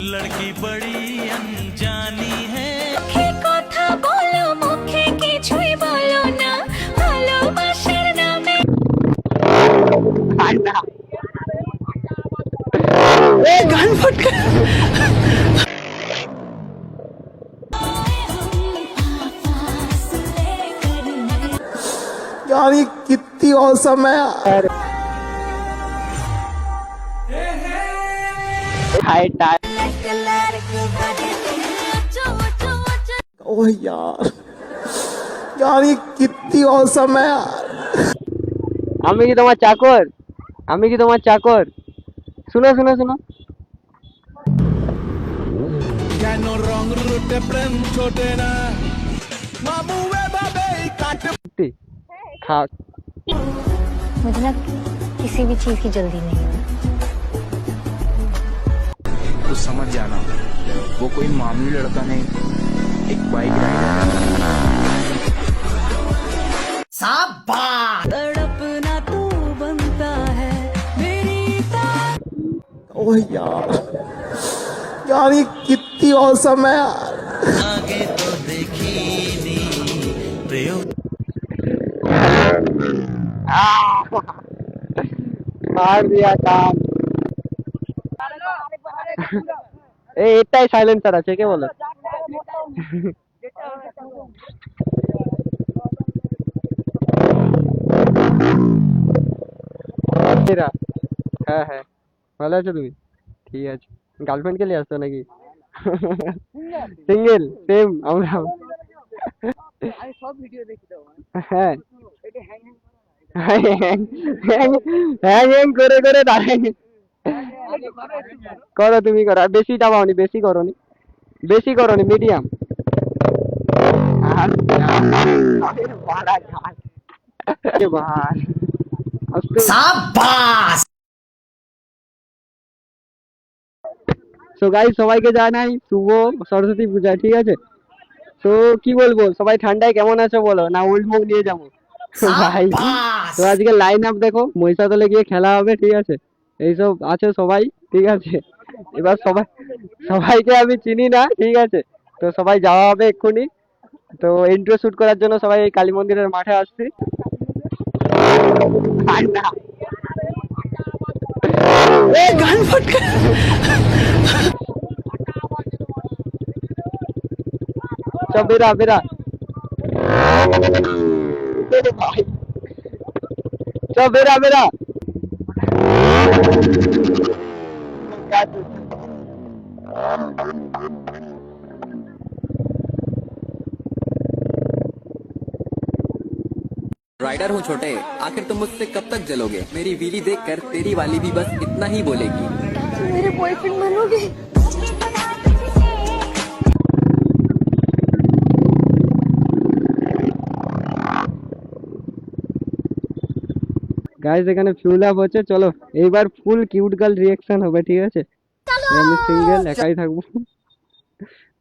लड़की बड़ी अनजानी है কথা বলো মুখে কিছুই বলো না ভালোবাসার নামে গান ফট यार ये कितनी औसम है यार ओह यार यार ये कितनी औसम है यार আমি কি তোমার চাকর আমি কি তোমার চাকর শুনো শুনো শুনো কেন রং রুটে প্রেম ছোটে না মামু এভাবে কাটে খা मुझे ना किसी भी चीज की जल्दी नहीं है तो समझ जाना वो कोई मामूली लड़का नहीं एक बाइक राइडर तड़पना तू बनता है मेरी ओह यार यार ये कितनी औसम है यार आगे तो देखी नहीं प्रयोग মার দিয়া কান এই এটাই সাইলেন্সার আছে কে বলো হ্যাঁ হ্যাঁ ভালো আছো তুমি ঠিক আছে গার্লফ্রেন্ড কে নিয়ে আসছো নাকি সিঙ্গেল সেম আমরা হ্যাঁ হ্যাং করে করে দাঁড়াই করো তুমি করো বেশি চাপাওনি বেশি করোনি মিডিয়াম সো গাইস সবাইকে জানাই শুভ সরস্বতী পূজা ঠিক আছে তো কি বলবো সবাই ঠান্ডায় কেমন আছো বলো না ওল্ড মুখ নিয়ে যাবো ভাই তো আজকে লাইন আপ দেখো মহিষাদলে গিয়ে খেলা হবে ঠিক আছে এইসব আছে সবাই ঠিক আছে এবার সবাইকে আমি চিনি না ঠিক আছে তো সবাই যাওয়া হবে এক্ষুনি তো ইন্ট্রো শুট করার জন্য সবাই এই কালী মন্দিরের মাঠে আসছি गान फट সব বেরা বেরা সব বেরা বেরা राइडर हूँ छोटे आखिर तुम मुझसे कब तक जलोगे मेरी वीली देखकर तेरी वाली भी बस इतना ही बोलेगी तुम मेरे बॉयफ्रेंड बनोगे গাইস এখানে ফিউল আপ হচ্ছে চলো এইবার ফুল কিউট গার্ল রিঅ্যাকশন হবে ঠিক আছে আমি সিঙ্গেল একাই থাকবো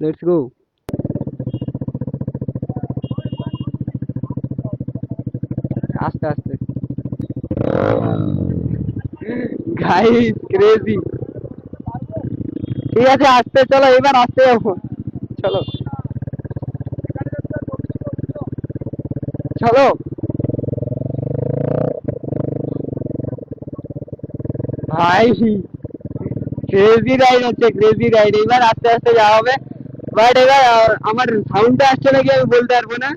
লেটস গো আস্তে আস্তে গাইস ক্রেজি ঠিক আছে আস্তে চলো এবার আস্তে যাবো চলো চলো ভাই ক্রেজি রাইড হচ্ছে ক্রেজি রাইড এবার আস্তে আস্তে যাওয়া হবে বাট এবার আমার সাউন্ডটা আসছে নাকি আমি বলতে পারবো না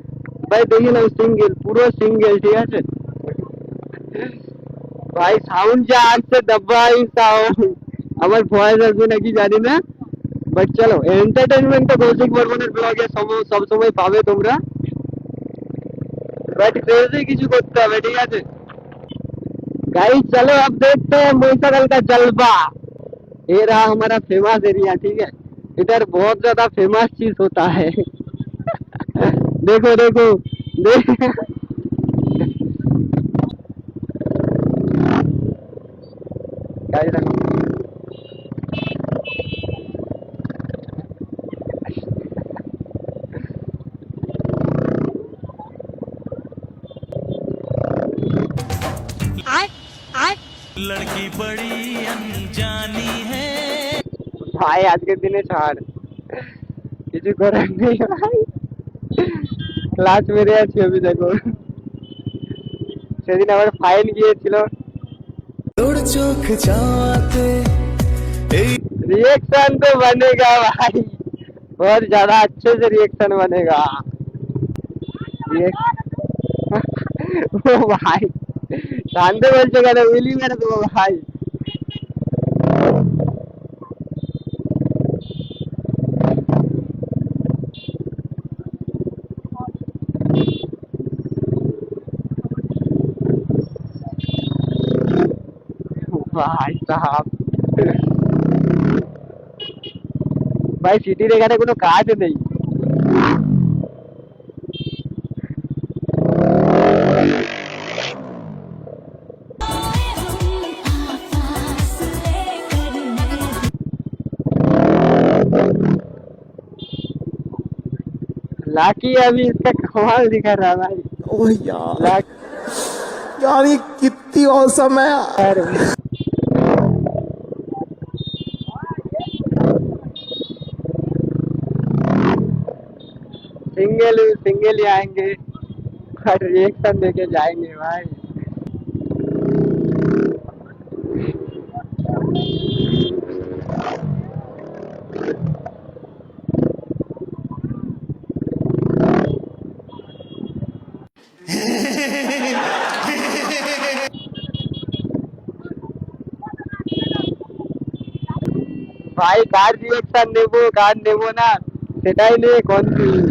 ভাই দেখি না সিঙ্গেল পুরো সিঙ্গেল ঠিক আছে ভাই সাউন্ড যা আসছে দব্বাই সাউন্ড আমার ভয়েস আসবে নাকি জানি না বাট চলো এন্টারটেনমেন্ট তো কৌশিক বর্মনের ব্লগে সব সময় পাবে তোমরা বাট ক্রেজি কিছু করতে হবে ঠিক আছে गाइस चलो अब देखते हैं मोइसागल का जलवा ये रहा हमारा फेमस एरिया ठीक है इधर बहुत ज्यादा फेमस चीज होता है देखो देखो देख गाइस देखो लड़की बड़ी अनजानी है ভাই আজকের দিনে ছাড়, কিছু করার নেই ভাই, ক্লাস মেরে আছি আমি দেখো। সেদিন আবার ফাইন গিয়েছিল, তোর চোখ চাওয়াতে এই रिएक्शन तो बनेगा भाई, बहुत ज्यादा अच्छे से रिएक्शन बनेगा। ও ভাই কান্দে বলছো কেন, উইলি মেরে দেবো ভাই। ভাই সাহাব, ভাই সিটির এখানে কোনো কাজ নেই। लाकी अभी इसका कमाल दिखा रहा भाई। ओह यार, लाक यार ये कितनी औसम है यार। यार सिंगल सिंगल ही आएंगे और रिएक्शन देके जाएंगे भाई। ভাই কার রিয়েকশন নেব কার নেব না সেটাই নিয়ে কনফিউজ।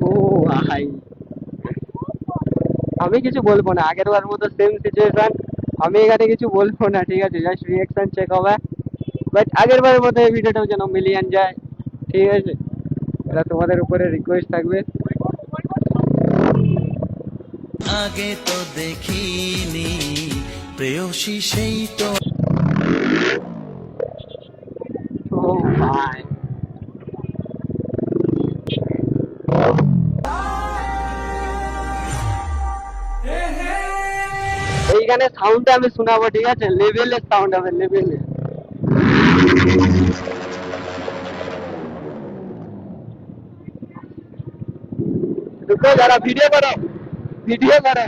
ও ভাই আমি কিছু বলবো না, আগের বার মতো সেম সিচুয়েশন, আমি এখানে কিছু বলবো না, ঠিক আছে, জাস্ট রিয়েকশন চেক হবে। বাট আগের বারের মতো এই ভিডিওটাও যেন মিলিয়ন যায়, ঠিক আছে, এটা তোমাদের উপরে রিকোয়েস্ট থাকবে। আগে তো দেখিনি প্রেয়সী সেই তো ও ভাই এইখানে সাউন্ডটা আমি শোনাবো, ঠিক আছে, লেভেলের সাউন্ড হবে, লেভেলের। रुको जरा वीडियो करो, वीडियो करो।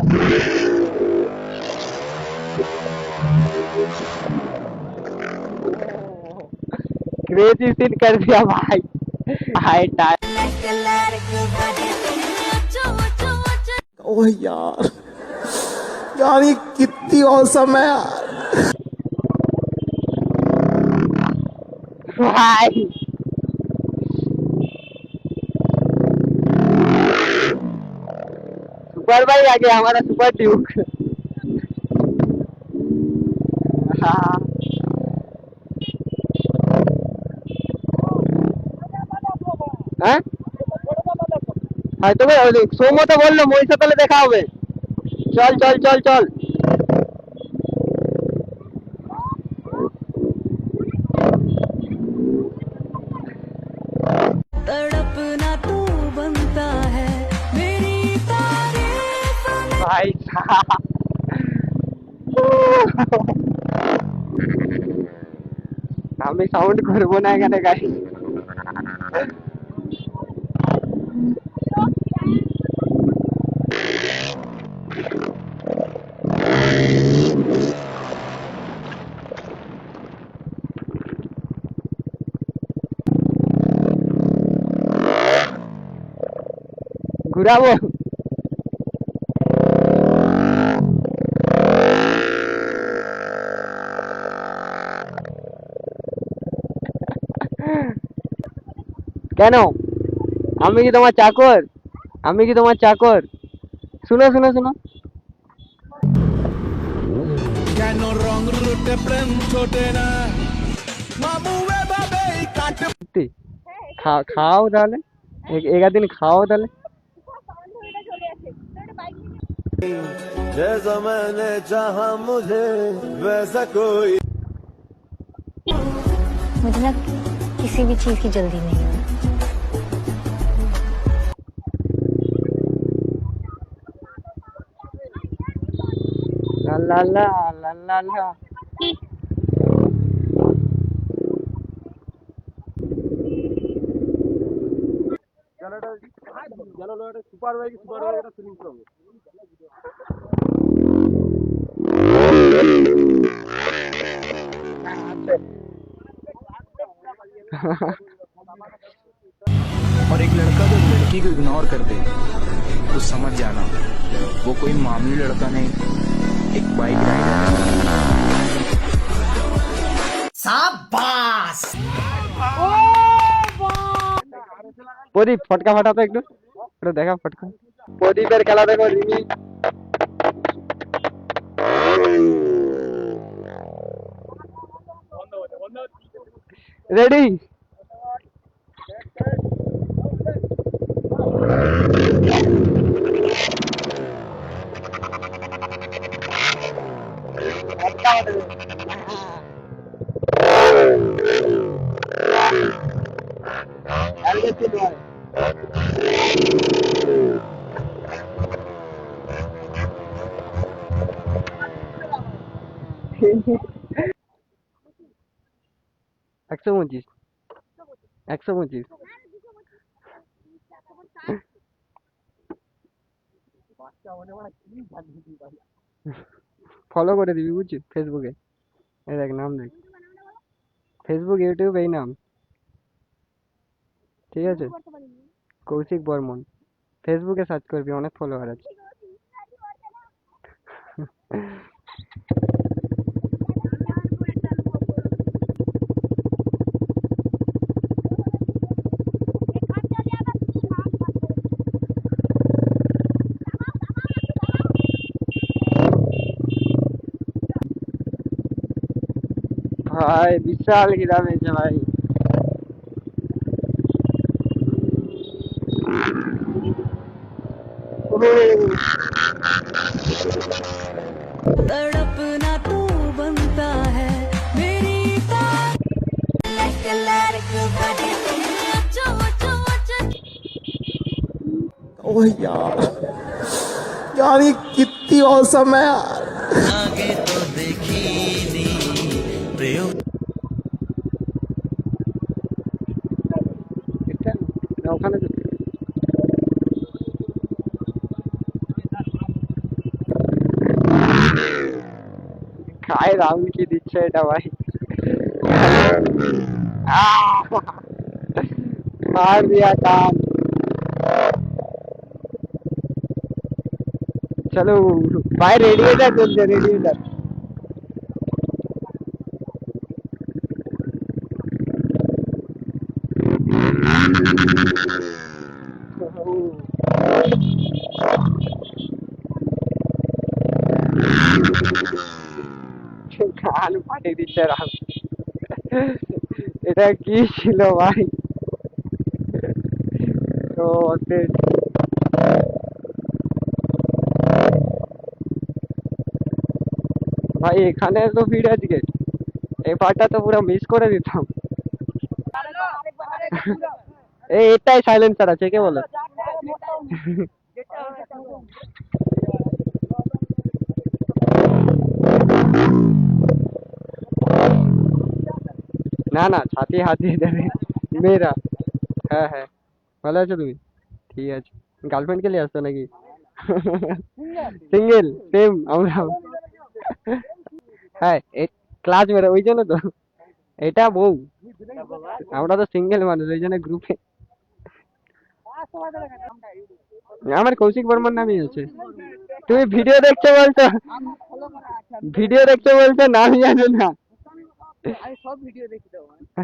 क्रेजी सीन कर दिया भाई, हाय टाइम। ओह यार, यार ये कितनी औसम है यार। भाई सुपर भाई आ गया हमारा सुपर ड्यूक। हाँ হ্যাঁ হয়তো সৌমতো বললো মহিষা তাহলে দেখা হবে, চল চল চল চল। तड़पना तू बनता है मेरी तारीफ ভাই আমি সাউন্ড করবো না এখানে গাড়ি। ঘুরাবো কেন, আমি কি তোমার চাকর, আমি কি তোমার চাকর? শুনো শুনো শুনো, কেন রং রুটে প্রেম ছোটে না মামু এভাবে কাটে সত্যি খাও তাহলে, একাদিন খাও তাহলে। जैसा मैंने चाहा मुझे वैसा कोई मुझे ना किसी भी चीज की जल्दी नहीं है। ला ला ला ला ला ला और एक लड़का जब लड़की को इग्नोर कर दे तो समझ जाना वो कोई मामूली लड़का नहीं, एक बाइक राइडर है। প্রদীপ ফটকা ফাটাতো একটু, একটু দেখা ফটকা। প্রদীপের খেলা দেখো, রিমি রেডি। একশো 25, 125। ফলো করে দিবি বুঝছিস ফেসবুকে, এই দেখ নাম দেখ, ফেসবুক ইউটিউব এই নাম, ঠিক আছে? কৌশিক বর্মন, ফেসবুকে সার্চ করবি, অনেক ফলোয়ার আছে। ভাই বিশাল খিদা পেয়েছে ভাই। तड़पना तू बनता है मेरी ओह यार, यार ये कितनी औसम है यार। आगे तो देखी नहीं प्रयोग এটা ওখানে খায় রাহুল, কি দিচ্ছে এটা ভাই? मार दिया काम। चलो भाई रेडिएटर चलते, रेडिएटर কান ফাটিয়ে দিচ্ছে রাহুল। এটা কি ছিল ভাই? তো ভাই এখানে তো ভিড় আজকে, এই পার্টটা তো পুরো মিস করে দিতাম। এটাই সাইলেন্সার আছে, কে বলো? না না, ছাতি হাত দিয়ে দেবে মেয়েরা। হ্যাঁ হ্যাঁ, ভালো আছো তুমি? ঠিক আছে। গার্লফ্রেন্ড কে নিয়ে আসতো নাকি? সিঙ্গেল, সেম আমরা। হ্যাঁ ক্লাস মেরে, ওই জন্য তো এটা বউ, আমরা তো সিঙ্গেল মানুষ, ওই জন্য গ্রুপে। আমার কৌশিক বর্মন নামই আছে। তুমি ভিডিও দেখছো বলছো, ভিডিও দেখছো বলছো, নাম জানো না?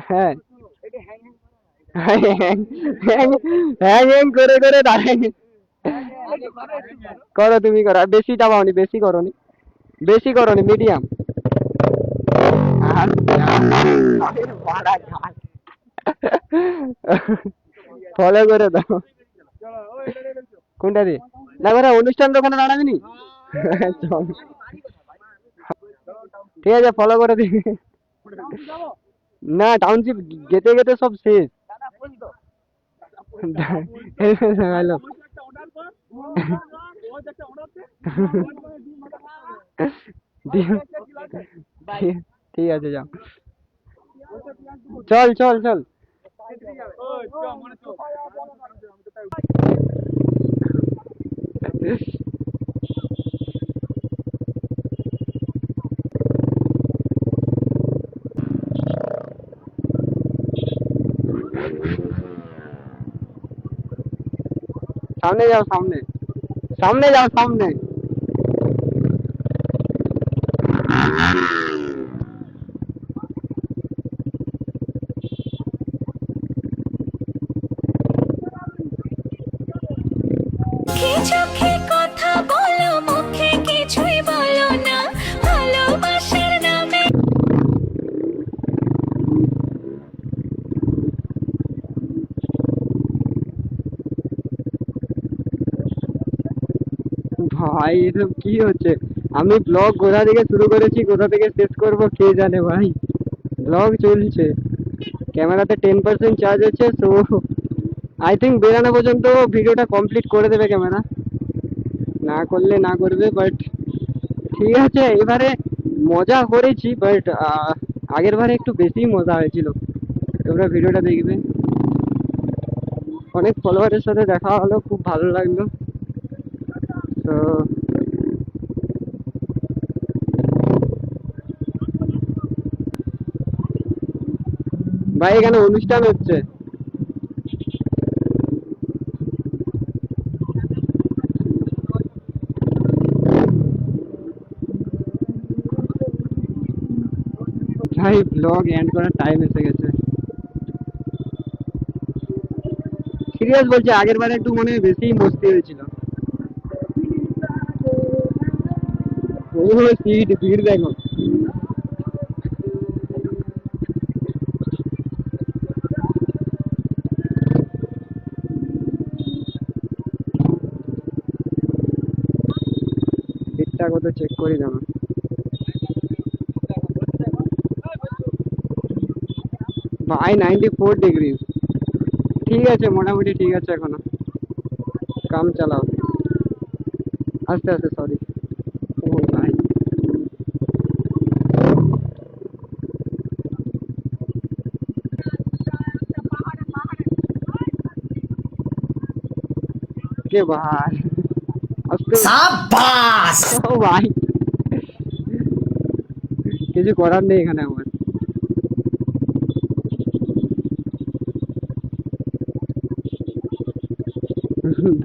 হ্যাঁ হ্যাং করে করে দাঁড়াই করো, তুমি করো। আর বেশি চাপাওনি, বেশি করোনি, বেশি করোনি, মিডিয়াম। ফলো করে দাও। কোনটা দিয়ে? না করে অনুষ্ঠান তো ওখানে দাঁড়াবি নি। ঠিক আছে, ফলো করে দিবি। না টাউনশিপ যেতে যেতে সব শেষ। হ্যালো, ঠিক আছে যাও, চল চল চল। সামনে যাও, সামনে সামনে যাও, সামনে। চোখে কথা বলো মুখে কিছুই বলো না ভালোবাসার নামে ভাই এসব কি হচ্ছে? আমি ব্লগ কোথা থেকে শুরু করেছি, কোথা থেকে শেষ করব কে জানে ভাই। ব্লগ চলছে, ক্যামেরাতে 10% চার্জ আছে, তো আই থিঙ্ক বেরানো পর্যন্ত ভিডিওটা কমপ্লিট করে দেবে ক্যামেরা, না করলে না করবে। বাট ঠিক আছে, এবারে মজা করেছি, বাট আগের বারে একটু বেশি মজা হয়েছিল। তোমরা ভিডিওটা দেখবে। অনেক ফলোয়ারের সাথে দেখা হলো, খুব ভালো লাগলো। তো ভাই এখানে অনুষ্ঠান হচ্ছে। ভাই ব্লগ এন্ড করার টাইম এসে গেছে। সিরিয়াস বলছি, আগের বারে একটু মনে হয় বেশি মস্তি হয়েছিল। ও সিট ভিড় দেখো। সিটটা কত চেক করি জানো? ভাই 94 ডিগ্রি। ঠিক আছে, মোটামুটি ঠিক আছে এখনো। কাম চালাও, আস্তে আস্তে, সরি। ও ভাই কে ভাই, আস্তে। সাবাস। ও ভাই কিছু করার নেই এখানে আমার।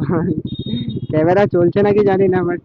ভাই ক্যামেরা চলছে নাকি জানি না, বাট